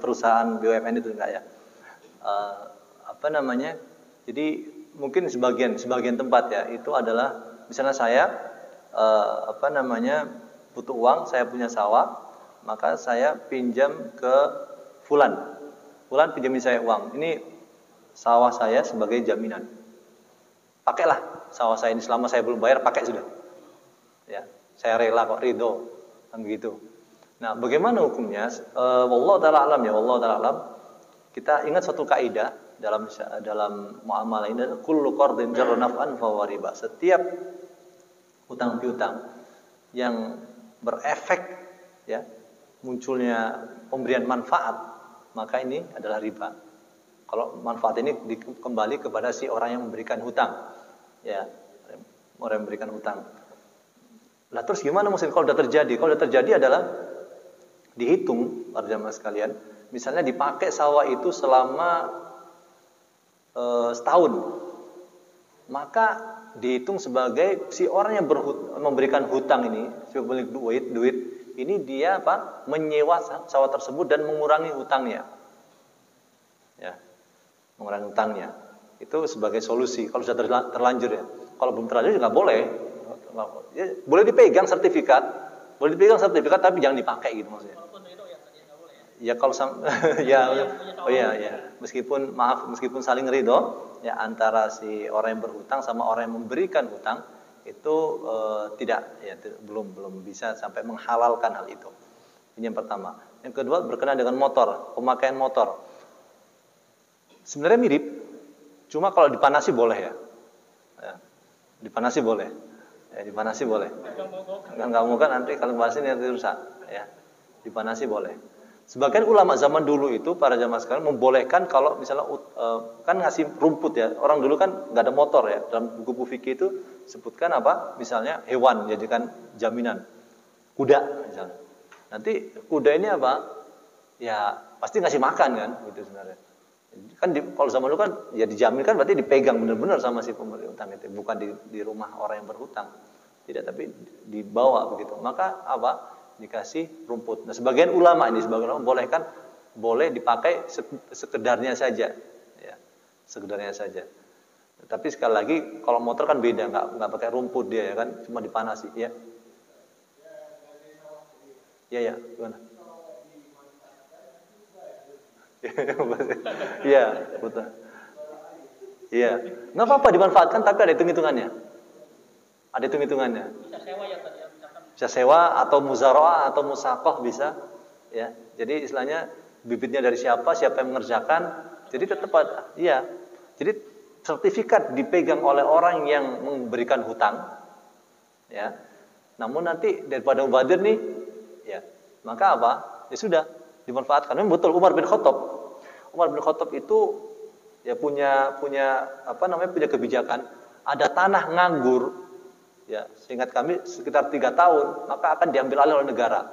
perusahaan BUMN itu enggak ya. Jadi mungkin sebagian tempat ya itu adalah misalnya saya butuh uang, saya punya sawah, maka saya pinjam ke Fulan pinjamin saya uang. Ini sawah saya sebagai jaminan. Pakailah sawah saya ini, selama saya belum bayar, pakai sudah. Ya, saya rela kok, ridho, kan begitu. Nah, bagaimana hukumnya? Wallahu taala alam ya, wallahu taala alam. Kita ingat suatu kaidah dalam muamalah ini, kullu qardin jarra naf'an fa huwa riba. Setiap hutang piutang yang berefek ya, munculnya pemberian manfaat, maka ini adalah riba. Kalau manfaat ini kembali kepada si orang yang memberikan hutang, ya, orang yang memberikan hutang. Lah terus gimana mungkin kalau sudah terjadi? Kalau sudah terjadi adalah dihitung para jamaah sekalian. Misalnya dipakai sawah itu selama setahun, maka dihitung sebagai si orang yang memberikan hutang ini, si pemilik duit ini dia apa? Menyewa sawah tersebut dan mengurangi hutangnya. Ya. Mengurangi hutangnya. Itu sebagai solusi kalau sudah terlanjur ya. Kalau belum terlanjur juga boleh. Ya, boleh dipegang sertifikat. Boleh dipegang sertifikat tapi jangan dipakai gitu maksudnya. Ya kalau meskipun saling ridho ya antara si orang yang berhutang sama orang yang memberikan hutang itu belum bisa sampai menghalalkan hal itu. Ini yang pertama. Yang kedua berkenaan dengan motor, pemakaian motor. Sebenarnya mirip, cuma kalau dipanasi boleh ya. Dipanasi boleh. Ya, dipanasi boleh. Nggak mau kan nanti kalau bahas ini nanti rusak ya. Dipanasi boleh. Sebagian ulama zaman dulu itu para jamaah sekalian membolehkan kalau misalnya kan ngasih rumput ya. Orang dulu kan nggak ada motor ya. Dalam buku fikih itu sebutkan apa? Misalnya hewan jadikan jaminan. Kuda misalnya. Nanti kuda ini apa? Ya pasti ngasih makan kan gitu sebenarnya. Kan kalau zaman dulu kan ya dijamin kan berarti dipegang benar-benar sama si pemberi hutang itu, bukan di rumah orang yang berhutang. Tidak, tapi dibawa begitu. Maka apa? Dikasih rumput. Nah, sebagian ulama bolehkan, boleh dipakai sekedarnya saja, ya, sekedarnya saja. Tapi sekali lagi, kalau motor kan beda, nggak pakai rumput dia ya kan, cuma dipanasi, ya. Ya, gimana? Iya, betul. Iya, nggak apa-apa dimanfaatkan, tapi ada hitung-hitungannya. Ada hitung-hitungannya. Bisa sewa ya tadi ya. Bisa sewa atau muzaraah atau musakoh bisa, ya. Jadi istilahnya bibitnya dari siapa yang mengerjakan. Jadi tetap ada, iya. Jadi sertifikat dipegang oleh orang yang memberikan hutang, ya. Namun nanti daripada mubadir nih, ya, maka apa? Ya sudah dimanfaatkan. Memang betul Umar bin Khattab itu ya punya kebijakan. Ada tanah nganggur. Ya, seingat kami sekitar 3 tahun, maka akan diambil alih oleh negara.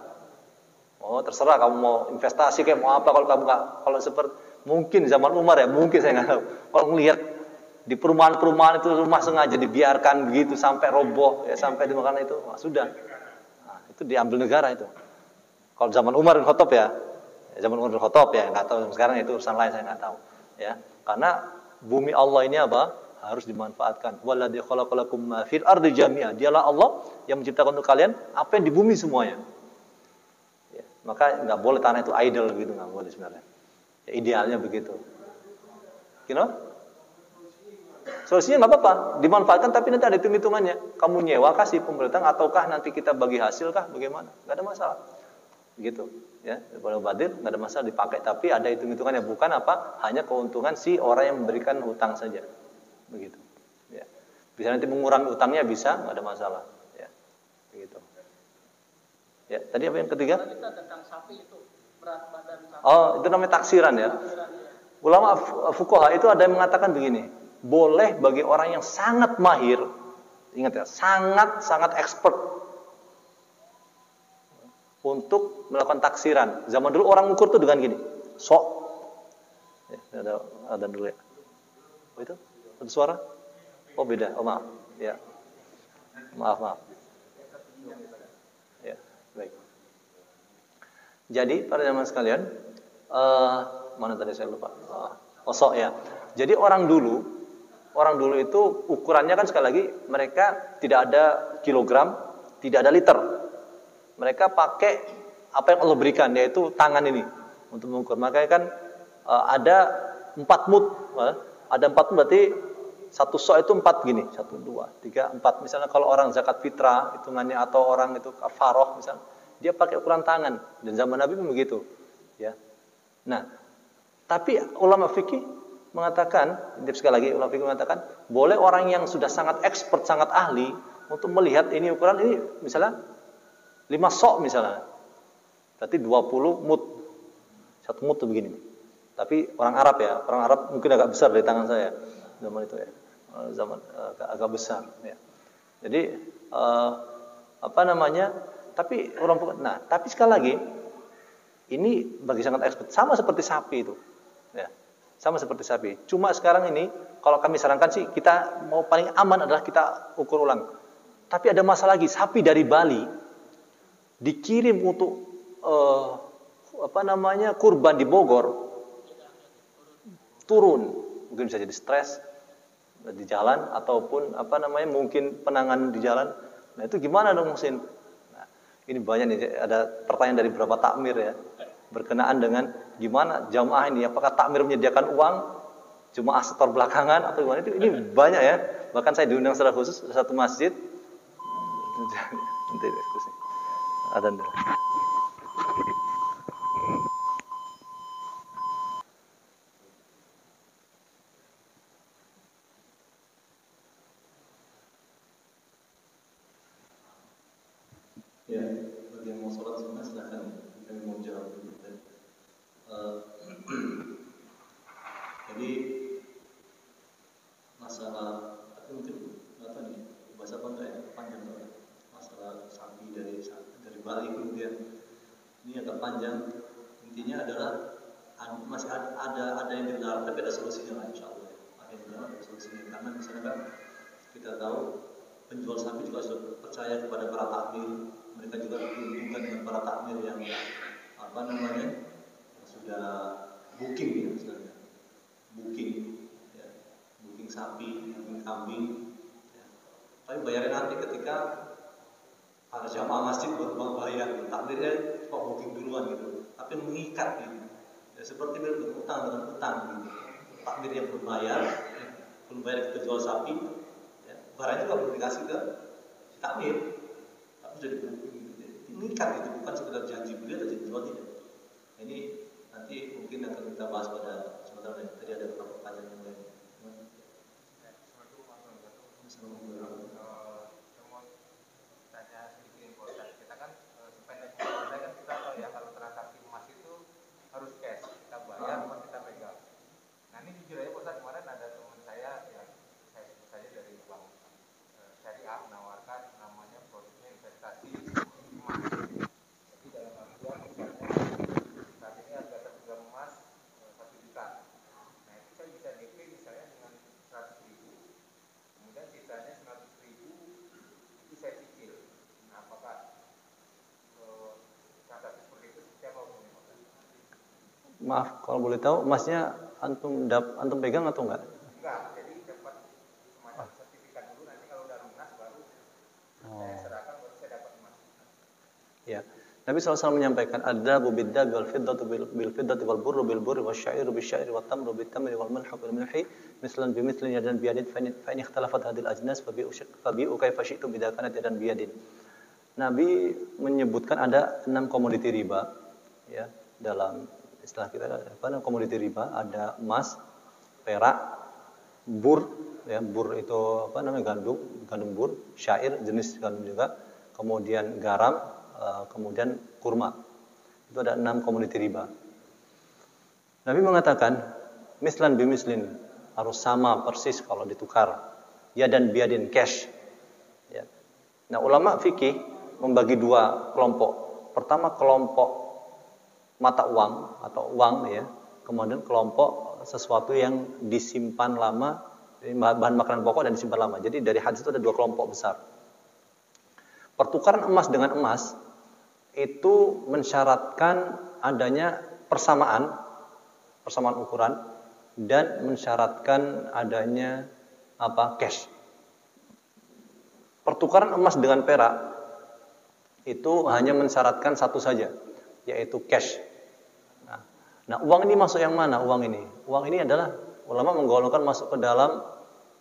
Oh, terserah kamu mau investasi kayak mau apa, kalau kamu nggak, kalau seperti mungkin zaman Umar ya, mungkin saya nggak tahu. Kalau melihat di perumahan-perumahan itu rumah sengaja dibiarkan begitu sampai roboh, ya sampai dimakan itu, sudah. Nah, itu diambil negara itu. Kalau zaman Umar bin Khattab ya nggak tahu sekarang itu urusan lain saya nggak tahu. Ya, karena bumi Allah ini apa? Harus dimanfaatkan. Walladzi khalaqalakum ma fil ardi jami'an. Dialah Allah yang menciptakan untuk kalian apa yang di bumi semuanya. Ya, maka nggak boleh tanah itu idle gitu, nggak boleh sebenarnya. Ya, idealnya begitu. Solusinya nggak apa-apa, dimanfaatkan tapi nanti ada hitung-hitungannya. Kamu nyewa kasih pemerintah ataukah nanti kita bagi hasil kah? Bagaimana? Nggak ada masalah. Begitu. Ya, daripada badir nggak ada masalah dipakai, tapi ada hitung-hitungannya, bukan apa? Hanya keuntungan si orang yang memberikan hutang saja. Begitu, ya. Bisa nanti mengurangi utangnya bisa, nggak ada masalah, ya, begitu. Ya, tadi apa yang ketiga? Kita tentang sapi itu berat badan sapi. Oh, itu namanya taksiran ya. Ulama fuqaha itu ada yang mengatakan begini, boleh bagi orang yang sangat mahir, ingat ya, sangat expert untuk melakukan taksiran. Zaman dulu orang ukur tuh dengan gini, sok. Ya, ada dulu ya. Oh, itu? Ada suara? Oh beda, oh maaf. Ya, maaf. Ya, baik. Jadi para jamaah sekalian, mana tadi saya lupa. Sok ya. Jadi orang dulu itu ukurannya kan sekali lagi mereka tidak ada kilogram, tidak ada liter. Mereka pakai apa yang Allah berikan, yaitu tangan ini untuk mengukur. Makanya kan ada 4 mud. Ada 4 berarti satu sok itu 4 gini, 1, 2, 3, 4. Misalnya kalau orang zakat fitrah hitungannya atau orang itu kafaroh misalnya, dia pakai ukuran tangan dan zaman Nabi pun begitu, ya. Nah, tapi ulama fikih mengatakan, sekali lagi ulama fikih mengatakan, boleh orang yang sudah sangat expert, sangat ahli untuk melihat ini ukuran ini misalnya 5 sok misalnya. Berarti 20 mud. 1 mud tuh begini. Tapi orang Arab ya, orang Arab mungkin agak besar dari tangan saya zaman itu ya. Zaman agak besar ya. Jadi apa namanya? Tapi tapi sekali lagi ini bagi sangat expert sama seperti sapi itu. Ya. Sama seperti sapi. Cuma sekarang ini kalau kami sarankan sih kita mau paling aman adalah kita ukur ulang. Tapi ada masalah lagi, sapi dari Bali dikirim untuk kurban di Bogor turun, mungkin bisa jadi stres di jalan ataupun mungkin penanganan di jalan. Nah itu gimana dong Musin? Nah, ini banyak nih, ada pertanyaan dari beberapa takmir ya berkenaan dengan gimana jamaah ini, apakah takmir menyediakan uang, jemaah setor belakangan atau gimana? Ini banyak ya. Bahkan saya diundang secara khusus satu masjid. Nanti diskusi. Ada dulu. Ya, bagi yang mau sholat sunnah silakan. Kami mau jawab. Jadi masalah mungkin apa nih bahasa apa ya panjang banget. Masalah sapi dari Bali kemudian ini agak panjang. Intinya adalah masih ada yang dilarang tapi ada solusinya lah insyaallah. Ada yang dilarang ada solusinya karena misalnya kan kita tahu penjual sapi juga sudah percaya kepada para takmir. Mereka juga diuntungkan dengan para takmir yang sudah booking ya misalnya, booking sapi, booking kambing. Ya. Tapi bayarnya nanti ketika para jamaah masjid baru bayar, takmirnya kok booking duluan gitu. Tapi mengikat gitu. Ya, seperti berutang dengan utang gitu. Takmir yang belum bayar kita jual sapi, ya, barangnya juga belum dikasih ke takmir. Jadi mengikat itu bukan sekedar janji beli atau janji jual tidak. Ini nanti mungkin akan kita bahas pada sebentar lain. Tadi ada beberapa pertanyaan yang lain. Tanya sedikit Ustaz. Kita kan sependek kita tahu ya kalau transaksi emas itu harus cash, kita bayar atau kita pegang. Nah ini jujur aja Ustaz, kemarin ada teman saya yang saya sebut saja dari bank syariah menawarkan namanya produknya investasi emas. Jadi dalam artian misalnya saat ini harga terjual emas 1 juta. Nah itu saya bisa DP misalnya dengan 100.000, kemudian sisanya 100.000 itu saya cicil. Nah apakah transaksi seperti itu siapa hukumnya? Maaf kalau boleh tahu emasnya antum pegang atau enggak? Enggak, jadi dapat semacam sertifikat dulu, nanti kalau udah lunas baru saya serahkan, baru saya dapat emas. Ya. Nabi SAW menyampaikan adabu bid-dab wal fiddatu bil fiddati wal burru bil burri wasyairu bil syairi wat tamru bit tamri wal milhu bil milhi mislan bi mithlin yadan bi yadin fa in ikhtalafat hadhihi al ajnas fa bi'u kayfa syi'tum idza kanat yadan bi yadin. Nabi menyebutkan ada 6 komoditi riba ya dalam istilah kita komoditi riba, ada emas, perak, bur ya, bur itu gandum bur, syair jenis gandum juga, kemudian garam, kemudian kurma. Itu ada 6 komoditi riba. Nabi mengatakan mislan bimislin, harus sama persis kalau ditukar. Ya dan biadin, cash. Ya. Nah, ulama fikih membagi 2 kelompok. Pertama kelompok mata uang atau uang ya. Kemudian kelompok sesuatu yang disimpan lama, bahan makanan pokok dan disimpan lama. Jadi dari hadis itu ada 2 kelompok besar. Pertukaran emas dengan emas itu mensyaratkan adanya persamaan ukuran dan mensyaratkan adanya cash. Pertukaran emas dengan perak itu hanya mensyaratkan satu saja, yaitu cash. Nah, uang ini masuk yang mana? Uang ini adalah ulama menggolongkan masuk ke dalam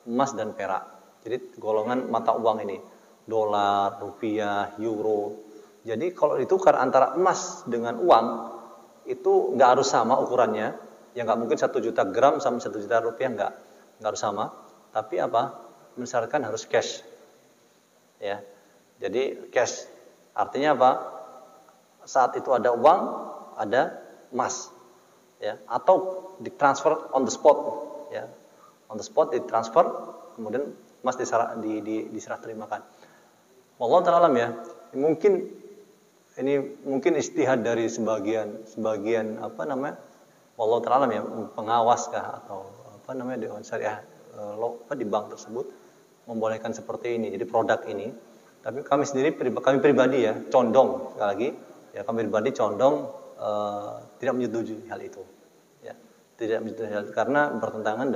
emas dan perak. Jadi golongan mata uang ini, dolar, rupiah, euro. Jadi kalau ditukar antara emas dengan uang itu nggak harus sama ukurannya. Ya nggak mungkin 1 juta gram sama 1 juta rupiah, nggak harus sama. Tapi apa? Misalkan harus cash. Ya, jadi cash. Artinya apa? Saat itu ada uang, ada emas, ya, atau ditransfer on the spot, ya, on the spot ditransfer, kemudian emas diserah terimakan. Wallahu ta'ala alam ya. Mungkin istihad dari sebagian apa namanya? Wallahu ta'ala alam ya, pengawas kah atau apa namanya dewan syariah di bank tersebut membolehkan seperti ini. Jadi produk ini. Tapi kami pribadi ya condong sekali lagi. Ya, kami pribadi condong tidak menyetujui hal itu. Ya, tidak menyetujui hal itu karena bertentangan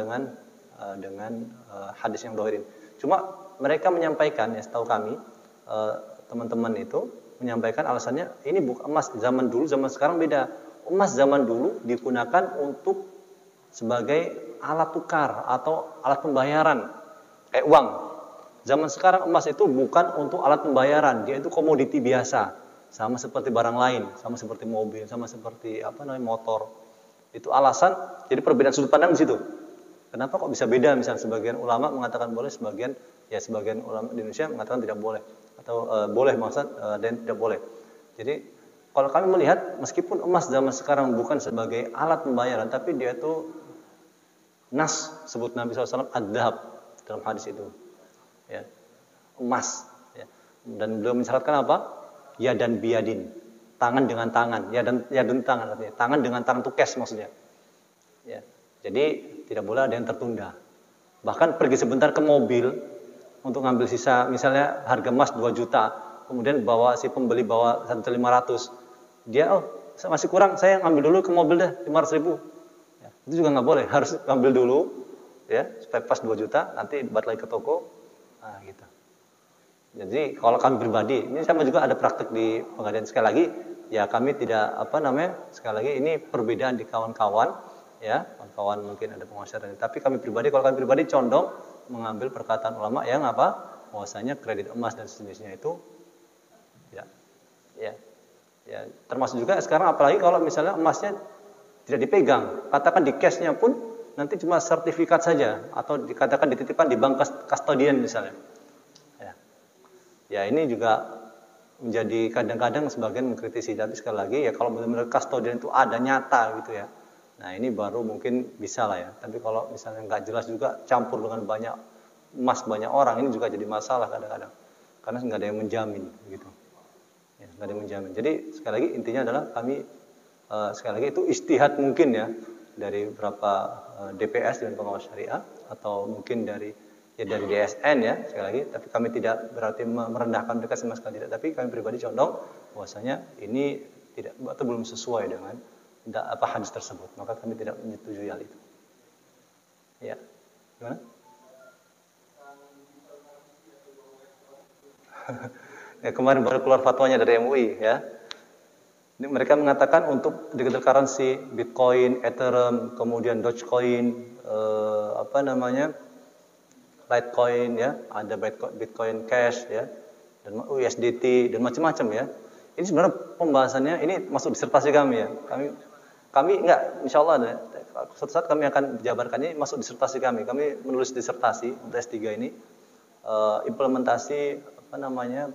dengan hadis yang dohirin. Cuma mereka menyampaikan, ya setahu kami teman-teman itu menyampaikan alasannya ini bukan emas zaman dulu, zaman sekarang beda. Emas zaman dulu digunakan untuk sebagai alat tukar atau alat pembayaran kayak uang. Zaman sekarang emas itu bukan untuk alat pembayaran, dia itu komoditi biasa. Sama seperti barang lain, sama seperti mobil, sama seperti motor. Itu alasan, jadi perbedaan sudut pandang di situ. Kenapa kok bisa beda? Misalnya sebagian ulama mengatakan boleh, sebagian ulama di Indonesia mengatakan tidak boleh atau boleh dan tidak boleh. Jadi kalau kami melihat meskipun emas zaman sekarang bukan sebagai alat pembayaran, tapi dia itu nas sebut Nabi SAW ad-dhahab dalam hadis itu, ya, emas. Ya. Dan beliau mensyaratkan apa? Ya dan biadin, tangan dengan tangan, ya dan tangan artinya, tangan dengan tangan itu cash maksudnya. Ya. Jadi tidak boleh ada yang tertunda. Bahkan pergi sebentar ke mobil untuk ngambil sisa, misalnya harga emas 2 juta, kemudian si pembeli bawa 1.500, dia masih kurang, saya ngambil dulu ke mobil deh 500.000. Ya, itu juga nggak boleh, harus ngambil dulu, ya supaya pas 2 juta, nanti balik lagi ke toko, nah gitu. Jadi kalau kami pribadi, ini sama juga ada praktek di pengadilan. Sekali lagi, ya kami tidak sekali lagi ini perbedaan di kawan-kawan, ya kawan-kawan mungkin ada penguasa dan tapi kami pribadi, kalau kami pribadi condong mengambil perkataan ulama yang bahwasanya kredit emas dan sejenisnya itu, ya termasuk juga sekarang apalagi kalau misalnya emasnya tidak dipegang, katakan di cashnya pun nanti cuma sertifikat saja atau dikatakan dititipkan di bank kustodian misalnya. Ya ini juga menjadi kadang-kadang sebagian mengkritisi, tapi sekali lagi ya kalau benar-benar kustodian itu ada nyata gitu ya. Nah ini baru mungkin bisa lah ya. Tapi kalau misalnya nggak jelas juga campur dengan banyak emas banyak orang, ini juga jadi masalah kadang-kadang. Karena nggak ada yang menjamin gitu. Ya, nggak ada yang menjamin. Jadi sekali lagi intinya adalah kami sekali lagi itu ijtihad mungkin ya dari beberapa DPS dan pengawas syariah atau mungkin dari DSN ya sekali lagi, tapi kami tidak berarti merendahkan mereka sama sekali tidak, tapi kami pribadi condong bahwasanya ini tidak atau belum sesuai dengan hadis tersebut, maka kami tidak menyetujui hal itu. Ya, gimana? Ya, kemarin baru keluar fatwanya dari MUI ya. Ini mereka mengatakan untuk digital currency, Bitcoin, Ethereum, kemudian Dogecoin, Litecoin ya, ada Bitcoin Cash ya, dan USDT dan macam-macam ya. Ini sebenarnya pembahasannya ini masuk disertasi kami ya. Kami enggak, insyaallah suatu saat kami akan jabarkan ini masuk disertasi kami. Kami menulis disertasi untuk S3 ini implementasi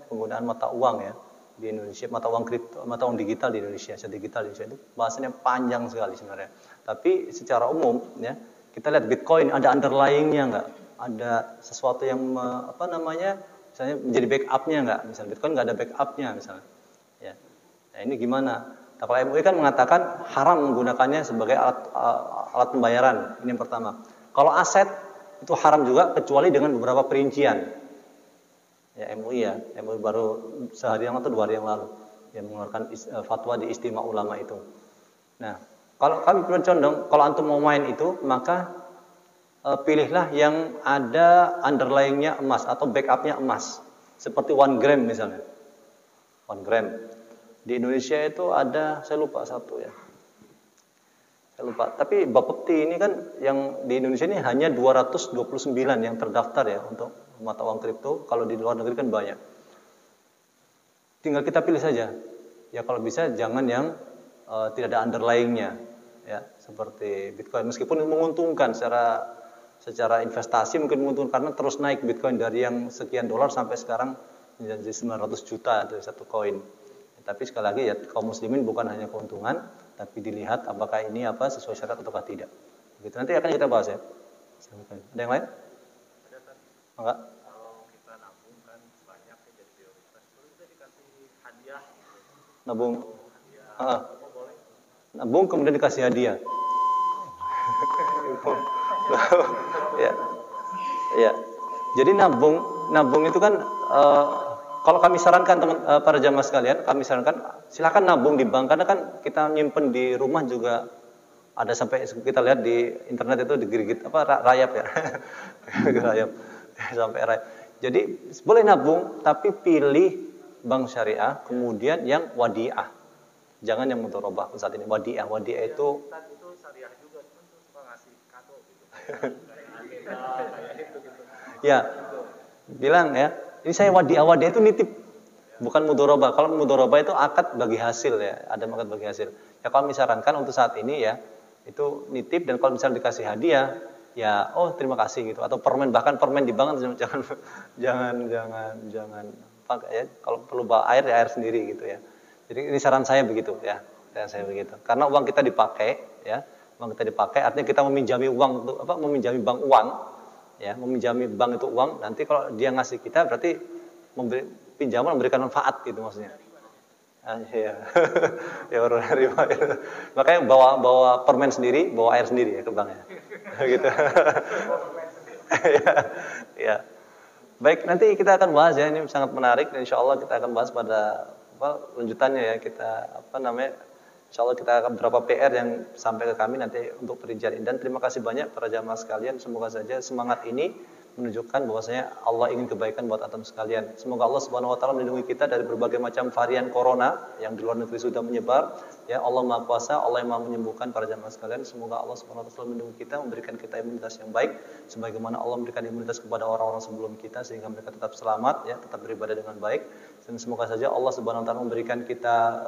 penggunaan mata uang ya di Indonesia, mata uang kripto, mata uang digital di Indonesia, aset digital di Indonesia itu bahasannya panjang sekali sebenarnya. Tapi secara umum ya, kita lihat Bitcoin ada underlying-nya enggak? Ada sesuatu yang misalnya menjadi backupnya enggak? Misalnya Bitcoin enggak ada backupnya misalnya. Ya. Nah, ini gimana? Nah, kalau MUI kan mengatakan haram menggunakannya sebagai alat pembayaran. Ini yang pertama. Kalau aset itu haram juga kecuali dengan beberapa perincian. Ya MUI ya, MUI baru sehari yang atau 2 hari yang lalu yang mengeluarkan fatwa di Istimewa Ulama itu. Nah, kalau kami condong kalau antum mau main itu maka pilihlah yang ada underlying-nya emas atau backupnya emas, seperti 1 gram misalnya. 1 gram. Di Indonesia itu ada, saya lupa satu ya. Saya lupa. Tapi Bapepti ini kan yang di Indonesia ini hanya 229 yang terdaftar ya untuk mata uang kripto. Kalau di luar negeri kan banyak. Tinggal kita pilih saja. Ya kalau bisa jangan yang tidak ada underlying-nya ya, seperti Bitcoin. Meskipun menguntungkan secara investasi mungkin menguntungkan karena terus naik Bitcoin dari yang sekian dolar sampai sekarang menjadi 900 juta dari satu koin. Tapi sekali lagi ya kaum muslimin bukan hanya keuntungan, tapi dilihat apakah ini sesuai syarat ataukah tidak. Begitu nanti akan kita bahas ya. Ada yang lain? Enggak? Kalau kita nabung kan banyak ya jadi prioritas, terus kita dikasih hadiah. Nabung. Nabung kemudian dikasih hadiah. Ya. Ya. Jadi nabung itu kan kalau kami sarankan para jamaah sekalian, kami sarankan silakan nabung di bank karena kan kita nyimpen di rumah juga ada sampai kita lihat di internet itu digigit rayap ya. Rayap sampai rayap. Jadi boleh nabung tapi pilih bank syariah kemudian yang wadiah. Jangan yang mudharabah saat ini wadiah. Wadiah itu syariah juga cuma suka ngasih kado gitu. Ya. Bilang ya, ini saya wadiah itu nitip, bukan mudharabah. Kalau mudharabah itu akad bagi hasil ya, ada akad bagi hasil. Ya kalau misalkan untuk saat ini ya, itu nitip dan kalau misalnya dikasih hadiah, ya terima kasih gitu. Atau bahkan permen di bank jangan pakai ya. Kalau perlu bawa air ya air sendiri gitu ya. Jadi ini saran saya begitu ya, saran saya begitu. Karena uang kita dipakai ya, uang kita dipakai artinya kita meminjami uang meminjami bank uang. Ya, meminjami bank itu uang, nanti kalau dia ngasih kita berarti pinjaman memberikan manfaat gitu maksudnya. Iya. Ya orang riba. Makanya bawa permen sendiri, bawa air sendiri ya ke bank ya. Gitu. Ya. Baik, nanti kita akan bahas ya, ini sangat menarik dan insyaallah kita akan bahas pada lanjutannya ya, kita insyaallah kita akan berapa PR yang sampai ke kami nanti untuk perincian. Dan terima kasih banyak para jamaah sekalian. Semoga saja semangat ini menunjukkan bahwasanya Allah ingin kebaikan buat antum sekalian. Semoga Allah Subhanahu wa taala melindungi kita dari berbagai macam varian corona yang di luar negeri sudah menyebar. Ya, Allah Maha Kuasa, Allah yang Maha menyembuhkan para jamaah sekalian. Semoga Allah Subhanahu wa taala melindungi kita, memberikan kita imunitas yang baik sebagaimana Allah memberikan imunitas kepada orang-orang sebelum kita sehingga mereka tetap selamat ya, tetap beribadah dengan baik. Dan semoga saja Allah Subhanahu wa taala memberikan kita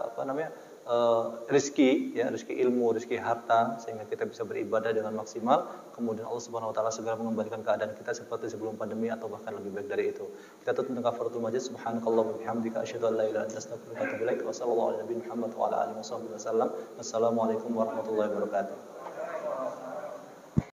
rezeki ilmu, rezeki harta sehingga kita bisa beribadah dengan maksimal. Kemudian Allah Subhanahu wa taala segera mengembalikan keadaan kita seperti sebelum pandemi atau bahkan lebih baik dari itu. Kita tutup dengan kafaratul majlis. Subhanakallahumma wa bihamdika asyhadu an la ilaha illa anta astaghfiruka wa atubu ilaik. Wa sallallahu ala nabiyina Muhammad wa ala alihi wasallam. Wassalamualaikum warahmatullahi wabarakatuh.